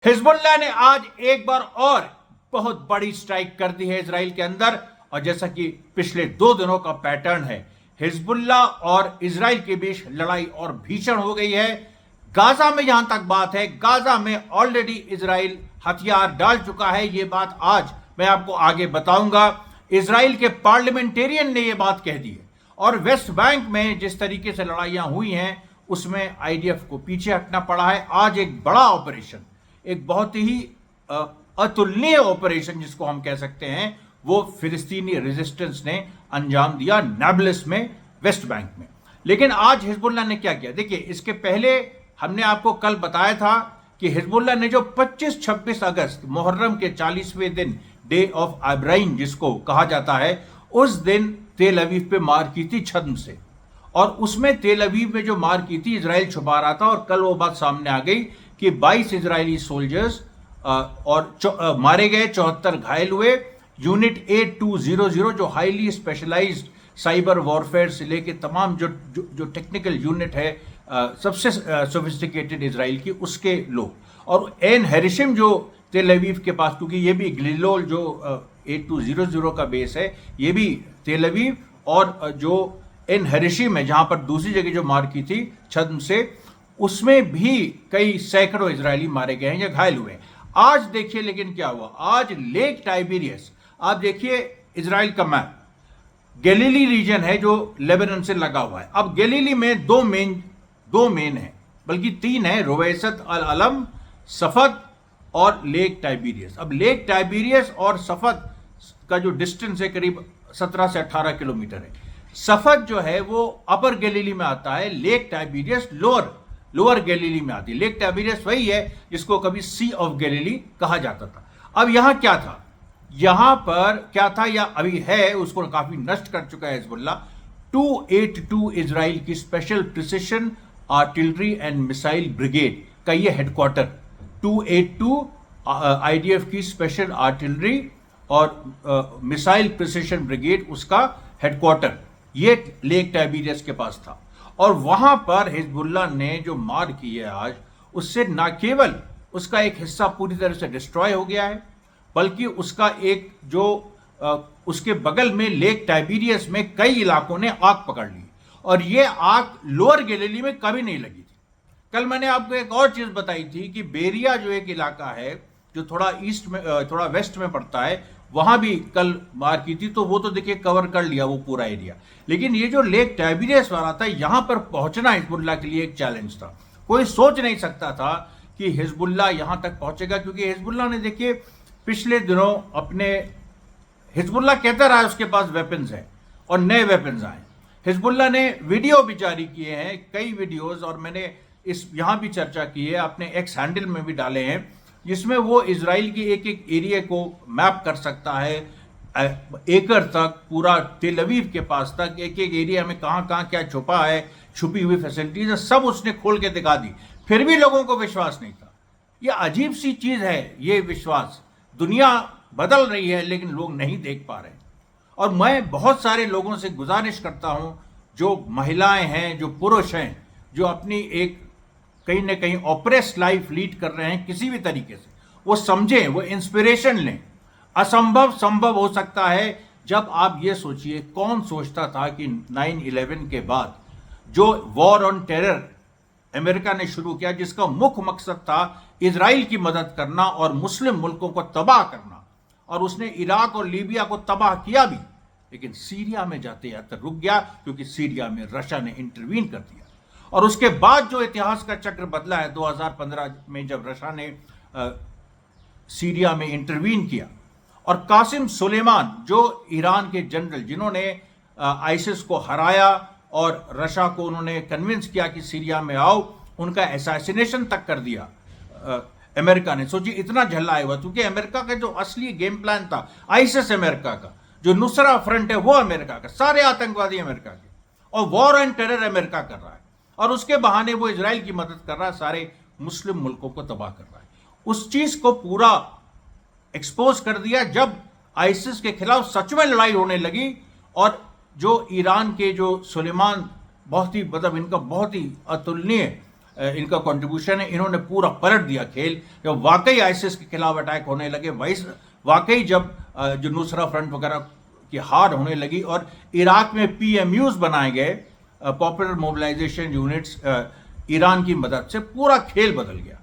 Hezbollah ने आज एक बार और बहुत बड़ी स्ट्राइक कर दी है इजराइल के अंदर। और जैसा कि पिछले 2 दिनों का पैटर्न है, हिजबुल्लाह और इजराइल के बीच लड़ाई और भीषण हो गई है। गाजा में जहां तक बात है, गाजा में ऑलरेडी इजराइल हथियार डाल चुका है। यह बात आज मैं आपको आगे बताऊंगा। इजराइल के पार्लियामेंटेरियन ने यह बात कह दी है। और वेस्ट बैंक में जिस तरीके से लड़ाइयां हुई हैं, उसमें आईडीएफ को पीछे हटना पड़ा है। आज एक बड़ा ऑपरेशन, एक बहुत ही अतुलनीय ऑपरेशन जिसको हम कह सकते हैं, वो फिलिस्तीनी रेजिस्टेंस ने अंजाम दिया नाब्लस में, वेस्ट बैंक में। लेकिन आज हिजबुल्लाह ने क्या किया, देखिए, इसके पहले हमने आपको कल बताया था कि हिजबुल्लाह ने जो 25-26 अगस्त मुहर्रम के 40वें दिन, डे ऑफ अब्राइन जिसको कहा जाता है, उस दिन तेल अवीव पे मार की थी छद्म से। और उसमें तेल अवीव में जो मार की थी, इजराइल छुपा रहा था। और कल वो बात सामने आ गई कि 22 इजरायली सोल्जर्स और मारे गए, 74 घायल हुए। यूनिट 8200 जो हाईली स्पेशलाइज्ड साइबर वॉरफेयर से लेके तमाम जो टेक्निकल यूनिट है, सबसे सोफिस्टिकेटेड इजराइल की, उसके लोग। और एन हेरिशिम जो तेल अवीव के पास, क्योंकि ये भी ग्लिलोल जो 8200 का बेस है, ये भी तेल अवीव, और जो एन हेरिशिम है जहां पर दूसरी जगह जो मार की थी छद्म से, उसमें भी कई सैकड़ों इजरायली मारे गए हैं या घायल हुए हैं। आज देखिए लेकिन क्या हुआ, आज लेक टाइबेरियस, आप देखिए इजराइल का मैप, गैलीली रीजन है जो लेबनान से लगा हुआ है। अब गैलीली में दो मेन है, बल्कि 3 है, रुवैसत अल अलम, सफद और लेक टाइबेरियस। अब लेक टाइबेरियस और सफद का जो डिस्टेंस है करीब 17 से 18 किलोमीटर है। सफद जो है वो अपर गैलीली में आता है, लेक टाइबेरियस लोअर गैलीली में आती है। लेक टाइबेरियस वही है जिसको कभी सी ऑफ गैलीली कहा जाता था। अब यहां क्या था, यहां पर क्या था या अभी है, उसको काफी नष्ट कर चुका है हिजबुल्लाह। 282 इजराइल की special precision artillery and missile brigade का ये हेडक्वार्टर, 282 आईडीएफ की स्पेशल आर्टिलरी और मिसाइल प्रिसिशन ब्रिगेड, उसका हेडक्वार्टर ये लेक टाइबेरियस के पास था। और वहां पर हिजबुल्लाह ने जो मार की है आज, उससे न केवल उसका एक हिस्सा पूरी तरह से डिस्ट्रॉय हो गया है, बल्कि उसका एक जो उसके बगल में लेक टाइबेरियस में कई इलाकों ने आग पकड़ ली। और ये आग लोअर गैलीली में कभी नहीं लगी थी। कल मैंने आपको एक और चीज बताई थी कि बेरिया जो एक इलाका है जो थोड़ा ईस्ट में, थोड़ा वेस्ट में पड़ता है, वहां भी कल मार की थी। तो वो तो देखिए कवर कर लिया वो पूरा एरिया। लेकिन ये जो लेक टाइबेरियस वाला था, यहां पर पहुंचना हिजबुल्लाह के लिए एक चैलेंज था। कोई सोच नहीं सकता था कि हिजबुल्लाह यहां तक पहुंचेगा, क्योंकि हिजबुल्लाह ने देखिए पिछले दिनों अपने, हिजबुल्लाह कहता रहा उसके पास वेपन्स है और नए वेपन्स आए। हिजबुल्लाह ने वीडियो भी जारी किए हैं, कई वीडियोस, और मैंने इस यहां भी चर्चा की है, अपने एक्स हैंडल में भी डाले हैं, जिसमें वो इजराइल की एक एक एरिया को मैप कर सकता है, एकड़ तक, पूरा तेल अवीव के पास तक, एक एक एरिया में कहां कहां क्या छुपा है, छुपी हुई फैसिलिटीज है, सब उसने खोल के दिखा दी। फिर भी लोगों को विश्वास नहीं था। यह अजीब सी चीज है, ये विश्वास। दुनिया बदल रही है लेकिन लोग नहीं देख पा रहे। और मैं बहुत सारे लोगों से गुजारिश करता हूं, जो महिलाएं हैं, जो पुरुष हैं, जो अपनी एक कहीं ना कहीं ऑप्रेस लाइफ लीड कर रहे हैं किसी भी तरीके से, वो समझें, वो इंस्पिरेशन लें। असंभव संभव हो सकता है। जब आप ये सोचिए, कौन सोचता था कि 9/11 के बाद जो वॉर ऑन टेरर अमेरिका ने शुरू किया, जिसका मुख्य मकसद था इजराइल की मदद करना और मुस्लिम मुल्कों को तबाह करना, और उसने इराक और लीबिया को तबाह किया भी, लेकिन सीरिया में जाते जाते रुक गया, क्योंकि सीरिया में रशिया ने इंटरवीन कर दिया। और उसके बाद जो इतिहास का चक्र बदला है 2015 में, जब रशिया ने सीरिया में इंटरवीन किया, और कासिम सुलेमान जो ईरान के जनरल, जिन्होंने आईसिस को हराया और रशिया को उन्होंने कन्विंस किया कि सीरिया में आओ, उनका असैसिनेशन तक कर दिया अमेरिका ने। सोचिए, इतना झल्लाया हुआ, क्योंकि अमेरिका का जो असली गेम प्लान था, आईसिस अमेरिका का, जो नुसरा फ्रंट है वो अमेरिका का, सारे आतंकवादी अमेरिका के, और वॉर एंड टेरर अमेरिका कर रहा है, और उसके बहाने वो इजराइल की मदद कर रहा है, सारे मुस्लिम मुल्कों को तबाह कर रहा है। उस चीज को पूरा एक्सपोज कर दिया जब आईसिस के खिलाफ सच में लड़ाई होने लगी। और जो ईरान के जो सुलेमान, बहुत ही मतलब इनका बहुत ही अतुलनीय इनका कंट्रीब्यूशन है। इन्होंने पूरा पलट दिया खेल। जब वाकई आईसिस के खिलाफ अटैक होने लगे, वाकई जब जो नुसरा फ्रंट वगैरह की हार होने लगी और इराक में PMUs बनाए गए, पॉपुलर मोबिलाइजेशन यूनिट्स, ईरान की मदद से पूरा खेल बदल गया।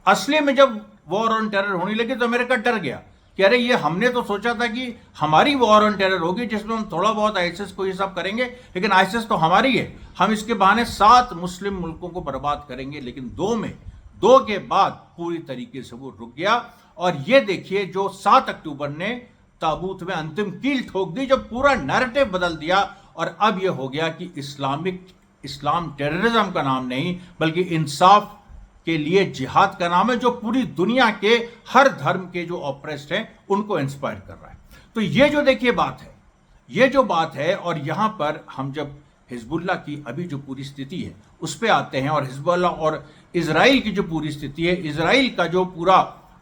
असली में जब वॉर ऑन टेरर होने लगी तो अमेरिका डर गया कि अरे ये हमने तो सोचा था कि हमारी वॉर ऑन टेरर होगी जिसमें हम थोड़ा बहुत आईसिस को ये सब करेंगे, लेकिन आईसिस तो हमारी है, हम इसके बहाने 7 मुस्लिम मुल्कों को बर्बाद करेंगे। लेकिन दो के बाद पूरी तरीके से वो रुक गया। और ये देखिए जो 7 अक्टूबर ने ताबूत में अंतिम कील ठोक दी, जो पूरा नैरेटिव बदल दिया। और अब ये हो गया कि इस्लाम टेररिज्म का नाम नहीं बल्कि इंसाफ के लिए जिहाद का नाम है, जो पूरी दुनिया के हर धर्म के जो ऑप्रेस्ड हैं उनको इंस्पायर कर रहा है। तो ये जो देखिए बात है। और यहां पर हम जब हिजबुल्लाह की अभी जो पूरी स्थिति है उस पर आते हैं, और हिजबुल्लाह और इजराइल की जो पूरी स्थिति है, इजराइल का जो पूरा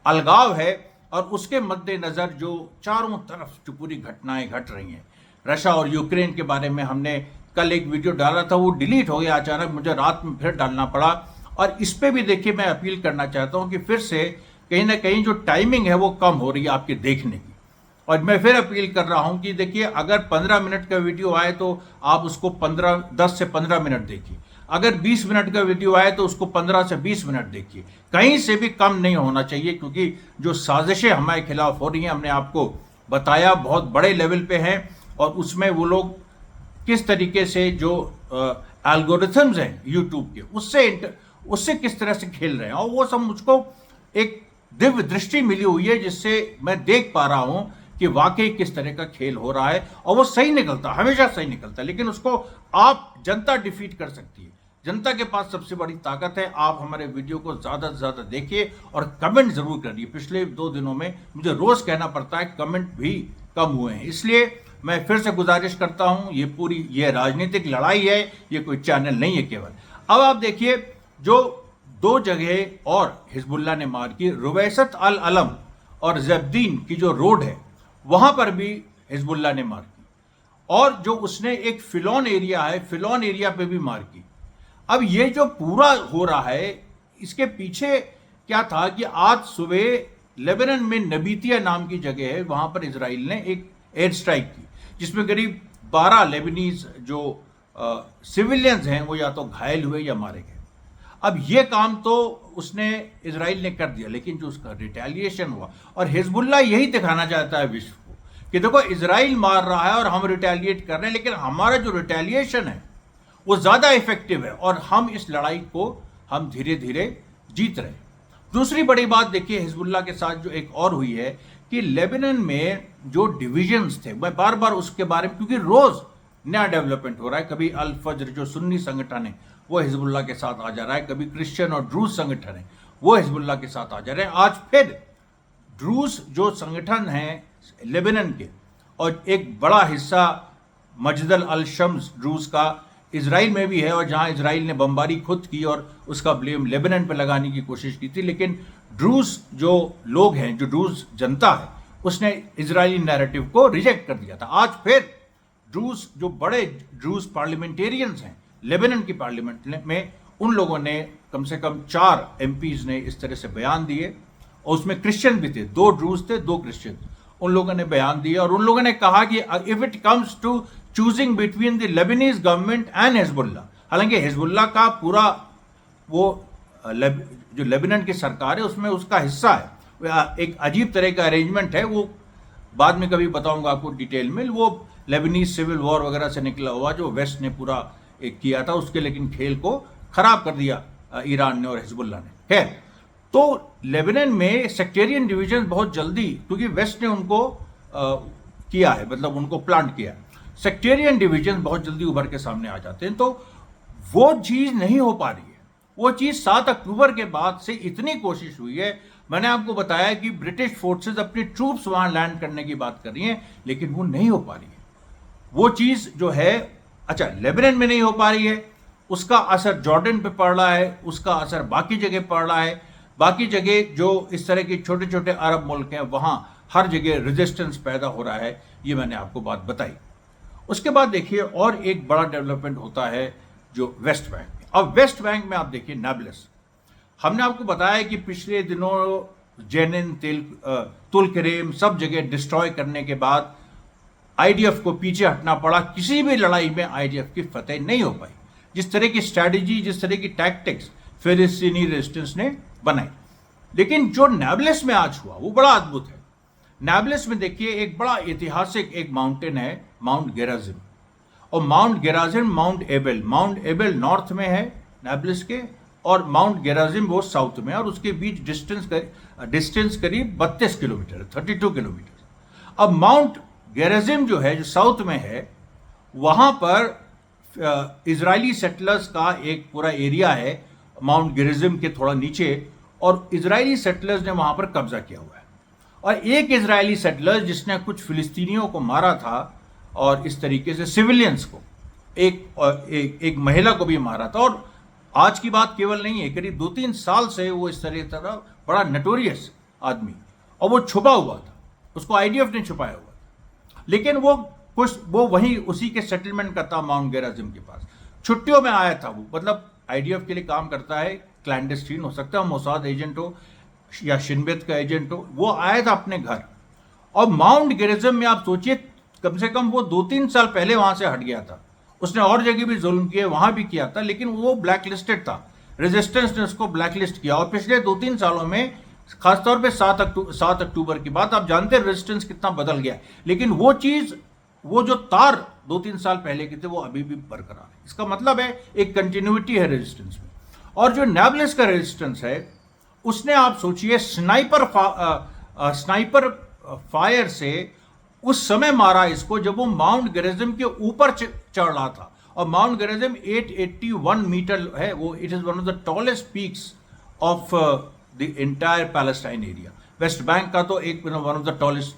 अलगाव है, और उसके मद्देनजर जो चारों तरफ जो पूरी घटनाएं घट रही हैं। रशिया और यूक्रेन के बारे में हमने कल एक वीडियो डाला था, वो डिलीट हो गया अचानक, मुझे रात में फिर डालना पड़ा। और इस पे भी देखिए मैं अपील करना चाहता हूं कि फिर से कहीं ना कहीं जो टाइमिंग है वो कम हो रही है आपके देखने की। और मैं फिर अपील कर रहा हूं कि देखिए अगर 15 मिनट का वीडियो आए तो आप उसको 10 से 15 मिनट देखिए। अगर 20 मिनट का वीडियो आए तो उसको 15 से 20 मिनट देखिए। कहीं से भी कम नहीं होना चाहिए, क्योंकि जो साजिशें हमारे खिलाफ हो रही हैं हमने आपको बताया बहुत बड़े लेवल पे हैं। और उसमें वो लोग किस तरीके से जो एल्गोरिथम्स हैं यूट्यूब के उससे किस तरह से खेल रहे हैं, और वो सब मुझको एक दिव्य दृष्टि मिली हुई है जिससे मैं देख पा रहा हूं कि वाकई किस तरह का खेल हो रहा है। और वो सही निकलता, हमेशा सही निकलता है, लेकिन उसको आप जनता डिफीट कर सकती है। जनता के पास सबसे बड़ी ताकत है। आप हमारे वीडियो को ज़्यादा से ज़्यादा देखिए और कमेंट ज़रूर करिए। पिछले 2 दिनों में मुझे रोज़ कहना पड़ता है कमेंट भी कम हुए हैं, इसलिए मैं फिर से गुजारिश करता हूं, ये राजनीतिक लड़ाई है, ये कोई चैनल नहीं है केवल। अब आप देखिए जो 2 जगह और हिजबुल्लाह ने मार की, रुवैसत अल अलम और जब्दीन की जो रोड है वहां पर भी हिजबुल्लाह ने मार की। और जो उसने एक फिलौन एरिया है, फिलौन एरिया पे भी मार की। अब ये जो पूरा हो रहा है इसके पीछे क्या था कि आज सुबह लेबनान में नबीतिया नाम की जगह है, वहां पर इजराइल ने एक एयर स्ट्राइक की जिसमें करीब 12 लेबनीज जो सिविलियंस हैं वो या तो घायल हुए या मारे गए। अब ये काम तो उसने इजराइल ने कर दिया, लेकिन जो उसका रिटेलिएशन हुआ, और हिजबुल्लाह यही दिखाना चाहता है विश्व को कि देखो इजराइल मार रहा है और हम रिटेलिएट कर रहे हैं, लेकिन हमारा जो रिटेलिएशन है वो ज़्यादा इफेक्टिव है और हम इस लड़ाई को हम धीरे धीरे जीत रहे हैं। दूसरी बड़ी बात देखिए हिजबुल्लाह के साथ जो एक और हुई है कि लेबनान में जो डिविजन्स थे, मैं बार बार उसके बारे में, क्योंकि रोज नया डेवलपमेंट हो रहा है। कभी अल फज्र जो सुन्नी संगठन है वो हिजबुल्लाह के साथ आ जा रहा है, कभी क्रिश्चियन और ड्रूज संगठन है वो हिजबुल्लाह के साथ आ जा रहे हैं। आज फिर ड्रूज जो संगठन है लेबनान के, और एक बड़ा हिस्सा मजदल अल शम्स ड्रूज का इजराइल में भी है, और जहां इजराइल ने बमबारी खुद की और उसका ब्लेम लेबनान पे लगाने की कोशिश की थी, लेकिन ड्रूज जो लोग हैं, जो ड्रूज जनता है, उसने इजरायली नैरेटिव को रिजेक्ट कर दिया था। आज फिर ड्रूज जो बड़े ड्रूज पार्लियामेंटेरियंस हैं लेबनान की पार्लियामेंट में, उन लोगों ने कम से कम 4 MPs ने इस तरह से बयान दिए, और उसमें क्रिश्चियन भी थे, 2 ड्रूज थे 2 क्रिश्चियन। उन लोगों ने बयान दिए और उन लोगों ने कहा कि if it comes to choosing between the Lebanese government and Hezbollah, हालांकि हिजबुल्लाह का पूरा वो जो लेबनान की सरकार है उसमें उसका हिस्सा है, एक अजीब तरह का अरेंजमेंट है, वो बाद में कभी बताऊंगा आपको डिटेल में। वो लेबनीज सिविल वॉर वगैरह से निकला हुआ जो वेस्ट ने पूरा एक किया था उसके, लेकिन खेल को खराब कर दिया ईरान ने और हिजबुल्लाह ने। खैर, तो लेबनान में सेक्टेरियन डिवीजन बहुत जल्दी, क्योंकि वेस्ट ने उनको किया है, मतलब उनको प्लांट किया, सेक्टेरियन डिवीजन बहुत जल्दी उभर के सामने आ जाते हैं। तो वो चीज़ नहीं हो पा रही है। वो चीज़ 7 अक्टूबर के बाद से इतनी कोशिश हुई है, मैंने आपको बताया कि ब्रिटिश फोर्सेस अपनी ट्रूप्स वहां लैंड करने की बात कर रही हैं, लेकिन वो नहीं हो पा रही है। वो चीज़ जो है, अच्छा लेबनान में नहीं हो पा रही है, उसका असर जॉर्डन पे पड़ रहा है, उसका असर बाकी जगह पड़ रहा है। बाकी जगह जो इस तरह के छोटे छोटे अरब मुल्क हैं वहाँ हर जगह रेजिस्टेंस पैदा हो रहा है, ये मैंने आपको बात बताई। उसके बाद देखिए और एक बड़ा डेवलपमेंट होता है जो वेस्ट बैंक में। अब वेस्ट बैंक में आप देखिए नाब्लस, हमने आपको बताया कि पिछले दिनों जेनिन, तुलकरेम सब जगह डिस्ट्रॉय करने के बाद आईडीएफ को पीछे हटना पड़ा। किसी भी लड़ाई में आईडीएफ की फतेह नहीं हो पाई। जिस तरह की स्ट्रैटेजी, जिस तरह की टैक्टिक्स फिलिस्तीनी रेजिस्टेंस ने बनाई। लेकिन जो नाब्लस में आज हुआ वो बड़ा अद्भुत है। नाब्लस में देखिए एक बड़ा ऐतिहासिक एक माउंटेन है, माउंट गेराजिम। और माउंट गेराजिम, माउंट एबेल नॉर्थ में है नाब्लस के, और माउंट गेराजिम वो साउथ में, और उसके बीच डिस्टेंस करीब 32 किलोमीटर, 32 किलोमीटर। अब माउंट गेराजिम जो है, जो साउथ में है, वहां पर इजरायली सेटलर्स का एक पूरा एरिया है माउंट गेराजिम के थोड़ा नीचे, और इजरायली सेटलर्स ने वहां पर कब्जा किया हुआ है। और एक इजरायली सेटलर जिसने कुछ फिलिस्तीनियों को मारा था, और इस तरीके से सिविलियंस को, एक महिला को भी मारा था। और आज की बात केवल नहीं है, करीब 2-3 साल से वो इस तरह बड़ा नटोरियस आदमी, और वो छुपा हुआ था, उसको आईडीएफ ने छुपाया हुआ था। लेकिन वो वहीं उसी के सेटलमेंट का था, माउंट गेराजिम के पास। छुट्टियों में आया था वो, मतलब आईडीएफ के लिए काम करता है, क्लैंडस्टीन हो सकता है, मोसाद एजेंट हो या शिनबेत का एजेंट हो। वो आया था अपने घर, और माउंट गेराजिम में आप सोचिए कम से कम वो 2-3 साल पहले वहां से हट गया था। उसने और जगह भी जुल्म किए, वहां भी किया था, लेकिन वो ब्लैक लिस्टेड था। रेजिस्टेंस ने उसको ब्लैक लिस्ट किया, और पिछले 2-3 सालों में, खासतौर पे 7 अक्टूबर की बात, आप जानते हैं रेजिस्टेंस कितना बदल गया। लेकिन वो चीज, वो जो तार 2-3 साल पहले के थे, वो अभी भी बरकरार है। इसका मतलब है एक कंटिन्यूटी है रेजिस्टेंस में। और जो नाब्लस का रेजिस्टेंस है, उसने आप सोचिए स्नाइपर फायर से उस समय मारा इसको जब वो माउंट गेराजिम के ऊपर चढ़ रहा था। और माउंट गेराजिम 881 मीटर है, वो it is one of the tallest peaks of the entire Palestine area. West Bank का तो एक वन ऑफ द टॉलेस्ट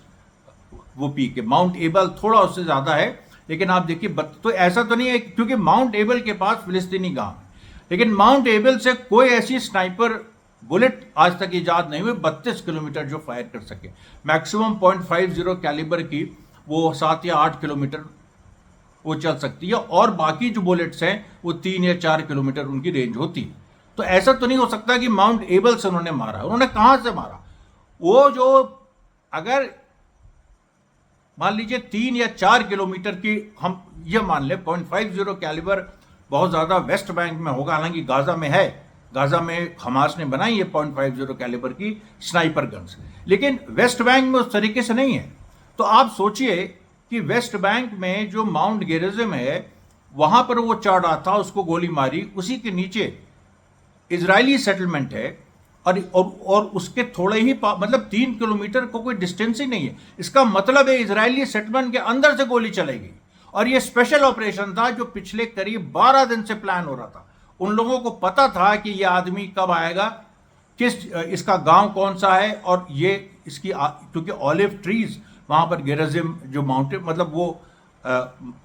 वो पीक है। माउंट एबल थोड़ा उससे ज्यादा है, लेकिन आप देखिए तो ऐसा तो नहीं है, क्योंकि माउंट एबल के पास फिलिस्तीनी गांव है, लेकिन माउंट एबल से कोई ऐसी स्नाइपर बुलेट आज तक इजाद नहीं हुई 32 किलोमीटर जो फायर कर सके। मैक्सिमम .50 कैलिबर की वो 7 या 8 किलोमीटर वो चल सकती है, और बाकी जो बुलेट्स हैं वो 3 या 4 किलोमीटर उनकी रेंज होती है। तो ऐसा तो नहीं हो सकता कि माउंट एबल से उन्होंने मारा। उन्होंने कहां से मारा? वो जो, अगर मान लीजिए 3 या 4 किलोमीटर की, हम ये मान ले .50 कैलिबर बहुत ज्यादा वेस्ट बैंक में होगा, हालांकि गाजा में है, गाजा में हमास ने बनाई है .50 कैलिबर की स्नाइपर गन्स, लेकिन वेस्ट बैंक में उस तरीके से नहीं है। तो आप सोचिए कि वेस्ट बैंक में जो माउंट गेराजिम है, वहां पर वो चढ़ रहा था, उसको गोली मारी, उसी के नीचे इजरायली सेटलमेंट है, और उसके थोड़े ही मतलब 3 किलोमीटर को कोई डिस्टेंस ही नहीं है। इसका मतलब है इजरायली सेटलमेंट के अंदर से गोली चलेगी। और ये स्पेशल ऑपरेशन था जो पिछले करीब 12 दिन से प्लान हो रहा था। उन लोगों को पता था कि ये आदमी कब आएगा, इसका गांव कौन सा है, और ये इसकी, क्योंकि ऑलिव ट्रीज वहां पर गेराजिम जो माउंटेन, मतलब वो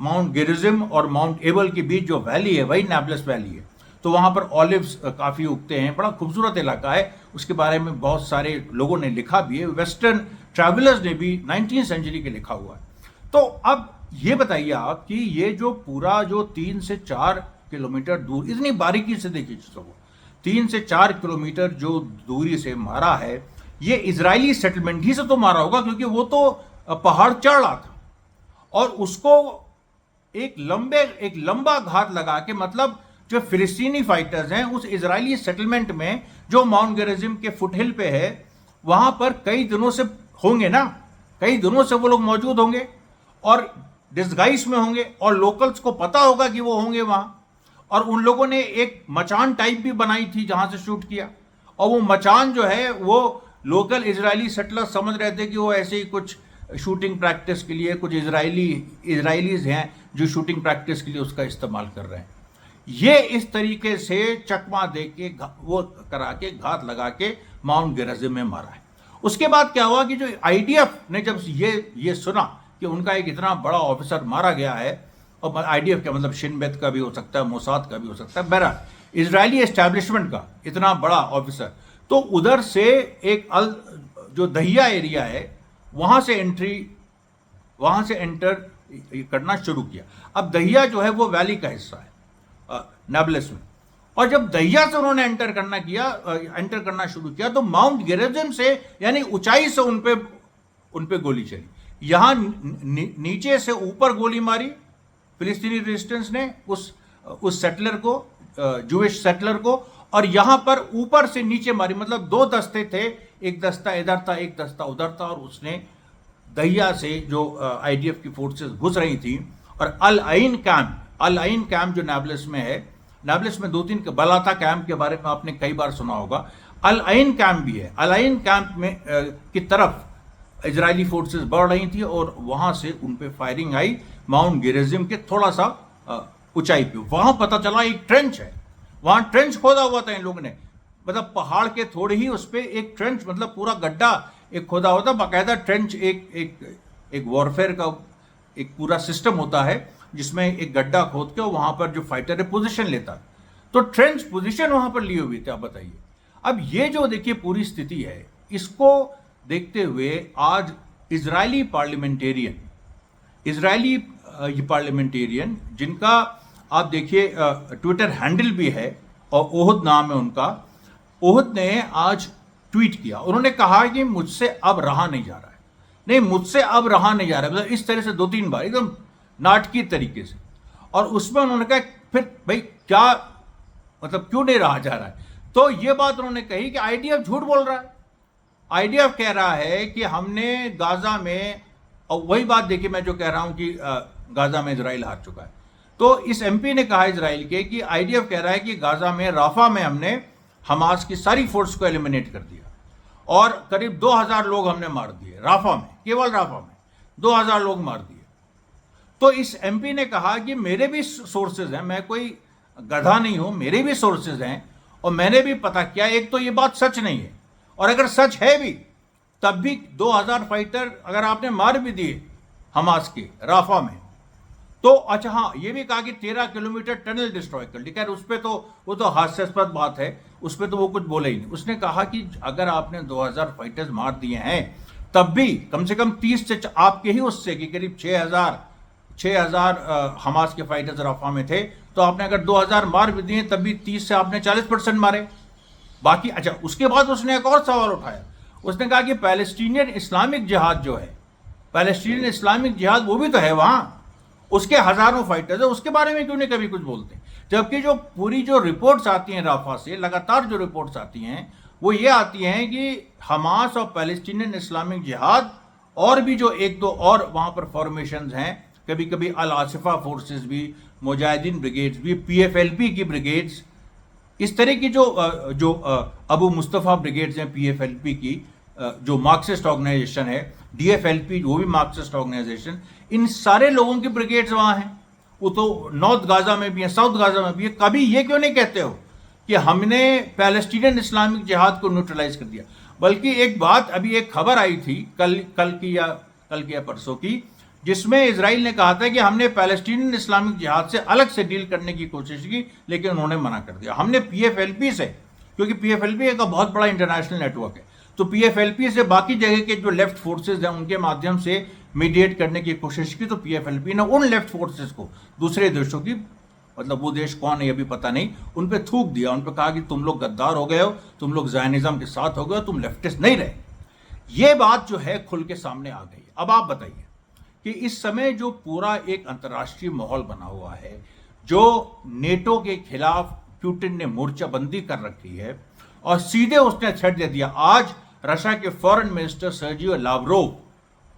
माउंट गेराजिम और माउंट एबल के बीच जो वैली है वही नाब्लस वैली है। तो वहां पर ऑलिव्स काफी उगते हैं, बड़ा खूबसूरत इलाका है। उसके बारे में बहुत सारे लोगों ने लिखा भी है, वेस्टर्न ट्रैवलर्स ने भी 19वीं सेंचुरी के लिखा हुआ है। तो अब ये बताइए आप कि ये जो पूरा जो 3 से 4 किलोमीटर दूर, इतनी बारीकी से देखिए चीजों को, 3 से 4 किलोमीटर जो दूरी से मारा है, ये इजरायली सेटलमेंट ही से तो मारा होगा, क्योंकि वो तो पहाड़ चढ़ रहा था, और उसको एक लंबा घात लगा के, मतलब जो फिलिस्तीनी फाइटर्स हैं उस इजरायली सेटलमेंट में जो माउंट गेराजिम के फुटहिल पे है, वहां पर कई दिनों से होंगे ना, कई दिनों से वो लोग मौजूद होंगे और डिस्गाइज में होंगे, और लोकल्स को पता होगा कि वो होंगे वहां। और उन लोगों ने एक मचान टाइप भी बनाई थी जहां से शूट किया, और वो मचान जो है वो लोकल इजरायली सेटलर समझ रहे थे कि वो ऐसे ही कुछ शूटिंग प्रैक्टिस के लिए, कुछ इजरायलीज हैं जो शूटिंग प्रैक्टिस के लिए उसका इस्तेमाल कर रहे हैं। ये इस तरीके से चकमा दे के, वो करा के, घात लगा के माउंट गेराजिम में मारा है। उसके बाद क्या हुआ कि जो आईडीएफ ने जब ये सुना कि उनका एक इतना बड़ा ऑफिसर मारा गया है, और आईडीएफ का मतलब शिनबेत का भी हो सकता है, मोसाद का भी हो सकता है, बहरहाल इजरायली एस्टैब्लिशमेंट का इतना बड़ा ऑफिसर, तो उधर से एक जो दहिया एरिया है वहां से एंटर करना शुरू किया। अब दहिया जो है वो वैली का हिस्सा है नाब्लस में, और जब दहिया से उन्होंने एंटर करना शुरू किया तो माउंट गेरिजिम से यानी ऊंचाई से उन पे गोली चली। यहां नीचे से ऊपर गोली मारी फिलिस्तीनी रेजिस्टेंस ने उस सेटलर को, जूइश सेटलर को, और यहां पर ऊपर से नीचे मारी। मतलब दो दस्ते थे, एक दस्ता इधर था, एक दस्ता उधर था, और उसने दहिया से जो आईडीएफ की फोर्सेस घुस रही थी, और अल आइन कैंप जो नाब्लस में है, नाब्लस में 2-3 बलाता कैंप के बारे में आपने कई बार सुना होगा, अल आइन कैंप भी है। अल आइन कैंप में की तरफ इजरायली फोर्सेस बढ़ रही थी और वहां से उन पे फायरिंग आई माउंट गेरिजिम के थोड़ा सा ऊंचाई पे। वहां पता चला एक ट्रेंच है, वहां ट्रेंच खोदा हुआ था इन लोगों ने, मतलब पहाड़ के थोड़े ही उस पे एक ट्रेंच, मतलब पूरा गड्ढा एक खोदा होता, बाकायदा ट्रेंच एक वॉरफेयर का एक पूरा सिस्टम होता है जिसमें एक गड्ढा खोद के वहां पर जो फाइटर है पोजीशन लेता है। तो ट्रेंच पोजीशन वहां पर लिए हुए थे। आप बताइए, अब ये जो देखिए पूरी स्थिति है, इसको देखते हुए आज इजरायली पार्लियामेंटेरियन जिनका आप देखिए ट्विटर हैंडल भी है और ओहद नाम है उनका, ओहद ने आज ट्वीट किया। उन्होंने कहा कि मुझसे अब रहा नहीं जा रहा है, नहीं मुझसे अब रहा नहीं जा रहा है, मतलब इस तरह से 2-3 बार एकदम नाटकीय तरीके से। और उसमें उन्होंने कहा फिर भाई क्या मतलब क्यों नहीं रहा जा रहा है? तो ये बात उन्होंने कही कि आईडीएफ झूठ बोल रहा है। आईडीएफ कह रहा है कि हमने गाजा में, और वही बात देखिए मैं जो कह रहा हूं कि गाजा में इजराइल हार चुका है। तो इस एमपी ने कहा इजराइल के कि आईडीएफ कह रहा है कि गाजा में, राफा में हमने हमास की सारी फोर्स को एलिमिनेट कर दिया और करीब 2000 लोग हमने मार दिए राफा में, केवल राफा में 2000 लोग मार दिए। तो इस एमपी ने कहा कि मेरे भी सोर्सेज हैं, मैं कोई गधा नहीं हूं, मेरे भी सोर्सेज हैं और मैंने भी पता किया, एक तो ये बात सच नहीं है, और अगर सच है भी तब भी 2000 फाइटर अगर आपने मार भी दिए हमास के राफा में तो अच्छा हाँ, ये भी कहा कि 13 किलोमीटर टनल डिस्ट्रॉय कर ली। खैर उस पर तो वो तो हास्यास्पद बात है, उस पर तो वो कुछ बोले ही नहीं। उसने कहा कि अगर आपने 2000 फाइटर्स मार दिए हैं तब भी कम से कम 30 से आपके ही उससे कि करीब 6000 हमास के फाइटर्स राफा में थे, तो आपने अगर 2000 मार भी दिए तब भी 30 से आपने 40% मारे बाकी। अच्छा, उसके बाद उसने एक और सवाल उठाया। उसने कहा कि पैलेस्टीनियन इस्लामिक जिहाद जो है, पैलेस्टीनियन इस्लामिक जिहाद वो भी तो है वहां, उसके हजारों फाइटर्स है, उसके बारे में क्यों नहीं कभी कुछ बोलते? जबकि जो पूरी जो रिपोर्ट्स आती हैं राफा से, लगातार जो रिपोर्ट्स आती हैं वो ये आती हैं कि हमास और पैलेस्टीनियन इस्लामिक जिहाद और भी जो 1-2 और वहां पर फॉर्मेशंस हैं, कभी कभी अल आसिफा फोर्सेस भी, मुजाहिदीन ब्रिगेड्स भी, पीएफएलपी की ब्रिगेड्स, इस तरह की जो अबू मुस्तफ़ा ब्रिगेड्स हैं पीएफएलपी की, जो मार्क्सिस्ट ऑर्गेनाइजेशन है, डीएफएलपी वो भी मार्क्सिस्ट ऑर्गेनाइजेशन, इन सारे लोगों की ब्रिगेड्स वहां हैं। वो तो नॉर्थ गाजा में भी है, साउथ गाजा में भी है। कभी ये क्यों नहीं कहते हो कि हमने पैलेस्टीनियन इस्लामिक जिहाद को न्यूट्रलाइज कर दिया? बल्कि एक बात, अभी एक खबर आई थी कल की या परसों की, जिसमें इजराइल ने कहा था कि हमने पैलेस्टीनियन इस्लामिक जिहाद से अलग से डील करने की कोशिश की, लेकिन उन्होंने मना कर दिया। हमने पीएफएलपी से, क्योंकि पीएफएलपी का बहुत बड़ा इंटरनेशनल नेटवर्क है, तो पीएफएलपी से बाकी जगह के जो लेफ्ट फोर्सेज हैं उनके माध्यम से मीडिएट करने की कोशिश की। तो पीएफएलपी ने उन लेफ्ट फोर्सेज को, दूसरे देशों की, मतलब वो देश कौन है ये भी पता नहीं, उन पे थूक दिया, उन पे कहा कि तुम लोग गद्दार हो गए हो, तुम लोग ज़ायनिज़्म के साथ हो गए हो, तुम लेफ्टिस्ट नहीं रहे। ये बात जो है खुल के सामने आ गई। अब आप बताइए कि इस समय जो पूरा एक अंतर्राष्ट्रीय माहौल बना हुआ है, जो नेटो के खिलाफ पुतिन ने मोर्चाबंदी कर रखी है और सीधे उसने थ्रेट दे दिया। आज रशिया के फॉरेन मिनिस्टर सर्जियो लावरोव,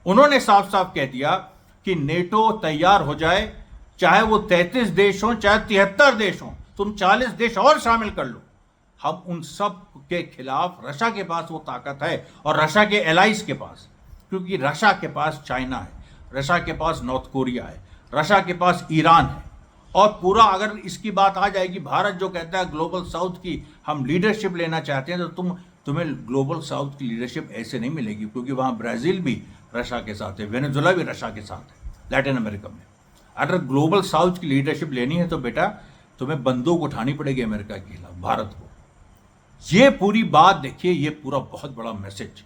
उन्होंने साफ साफ कह दिया कि नेटो तैयार हो जाए, चाहे वो 33 देश हों, चाहे 73 देश हों, तुम 40 देश और शामिल कर लो, हम उन सब के खिलाफ, रशिया के पास वो ताकत है और रशिया के एलाइज के पास, क्योंकि रशिया के पास चाइना है, रशिया के पास नॉर्थ कोरिया है, रशिया के पास ईरान है, और पूरा अगर इसकी बात आ जाएगी, भारत जो कहता है ग्लोबल साउथ की हम लीडरशिप लेना चाहते हैं, तो तुम्हें ग्लोबल साउथ की लीडरशिप ऐसे नहीं मिलेगी, क्योंकि वहाँ ब्राज़ील भी रशिया के साथ है, वेनेजुएला भी रशिया के साथ है, लैटिन अमेरिका में। अगर ग्लोबल साउथ की लीडरशिप लेनी है तो बेटा तुम्हें बंदूक उठानी पड़ेगी अमेरिका के खिलाफ, भारत को। ये पूरी बात देखिए, ये पूरा बहुत बड़ा मैसेज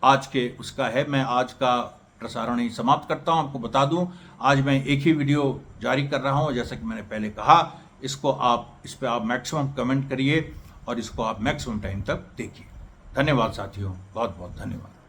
आज के उसका है। मैं आज का प्रसारण ही समाप्त करता हूं। आपको बता दूं, आज मैं एक ही वीडियो जारी कर रहा हूं, जैसा कि मैंने पहले कहा इस पर आप मैक्सिमम कमेंट करिए और इसको आप मैक्सिमम टाइम तक देखिए। धन्यवाद साथियों, बहुत बहुत धन्यवाद।